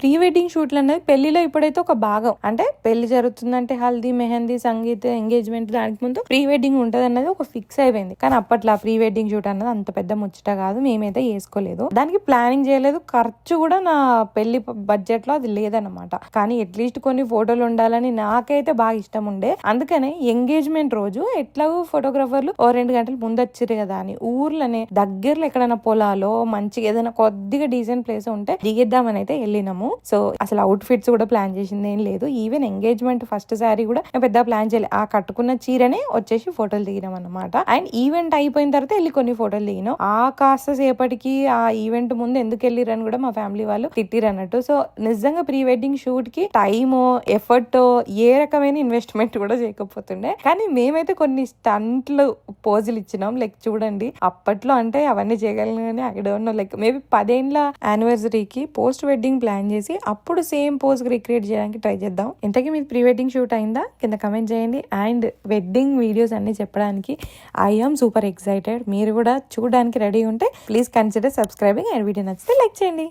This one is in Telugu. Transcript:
ప్రీ వెడ్డింగ్ షూట్లు అనేది పెళ్లిలో ఇప్పుడైతే ఒక భాగం. అంటే పెళ్లి జరుగుతుందంటే హల్దీ, మెహందీ, సంగీత్, ఎంగేజ్మెంట్ దానికి ముందు ప్రీ వెడ్డింగ్ ఉంటది అన్నది ఒక ఫిక్స్ అయిపోయింది. కానీ అప్పట్లో ప్రీ వెడ్డింగ్ షూట్ అన్నది అంత పెద్ద ముచ్చట కాదు. మేమైతే చేసుకోలేదు, దానికి ప్లానింగ్ చేయలేదు. ఖర్చు కూడా నా పెళ్లి బడ్జెట్ లో అది లేదన్నమాట. కానీ అట్లీస్ట్ కొన్ని ఫోటోలు ఉండాలని నాకైతే బాగా ఇష్టం ఉండే. అందుకనే ఎంగేజ్మెంట్ రోజు ఎట్లాగో ఫోటోగ్రాఫర్లు 2 గంటలు ముందు వచ్చిరు కదా అని ఊర్లోనే దగ్గరలో ఎక్కడైనా పొలాలో మంచిగా ఏదైనా కొద్దిగా డీసెంట్ ప్లేస్ ఉంటే దిగేద్దామని అయితే వెళ్ళినాము. సో అసలు అవుట్ ఫిట్స్ కూడా ప్లాన్ చేసింది ఏం లేదు. ఈవెన్ ఎంగేజ్మెంట్ ఫస్ట్ సారీ కూడా పెద్ద ప్లాన్ చేయలేదు. ఆ కట్టుకున్న చీరనే వచ్చేసి ఫోటోలు దిగినాం అనమాట. అండ్ ఈవెంట్ అయిపోయిన తర్వాత వెళ్ళి కొన్ని ఫోటోలు దిగినాం. ఆ కాస్త సేపటికి ఆ ఈవెంట్ ముందు ఎందుకు వెళ్ళిరని కూడా మా ఫ్యామిలీ వాళ్ళు తిట్టిరు అన్నట్టు. సో నిజంగా ప్రీ వెడ్డింగ్ షూట్ కి టైమో ఎఫర్ట్ ఏ రకమైన ఇన్వెస్ట్మెంట్ కూడా చేయకపోతుండే. కానీ మేమైతే కొన్ని స్టంట్లు పోజులు ఇచ్చినాం. లైక్ చూడండి, అప్పట్లో అంటే అవన్నీ చేయగలను కానీ I don't know, like maybe 10 ఏళ్ల యానివర్సరీకి పోస్ట్ వెడ్డింగ్ ప్లాన్ చేసి అప్పుడు సేమ్ పోజ్ రిక్రియేట్ చేయడానికి ట్రై చేద్దాం. ఇంతకీ మీరు ప్రీ వెడ్డింగ్ షూట్ అయిందా కింద కమెంట్ చేయండి. అండ్ వెడ్డింగ్ వీడియోస్ అన్ని చెప్పడానికి ఐ ఆమ్ సూపర్ ఎక్సైటెడ్. మీరు కూడా చూడడానికి రెడీ ఉంటే please consider subscribing. And video నచ్చితే లైక్ చేయండి.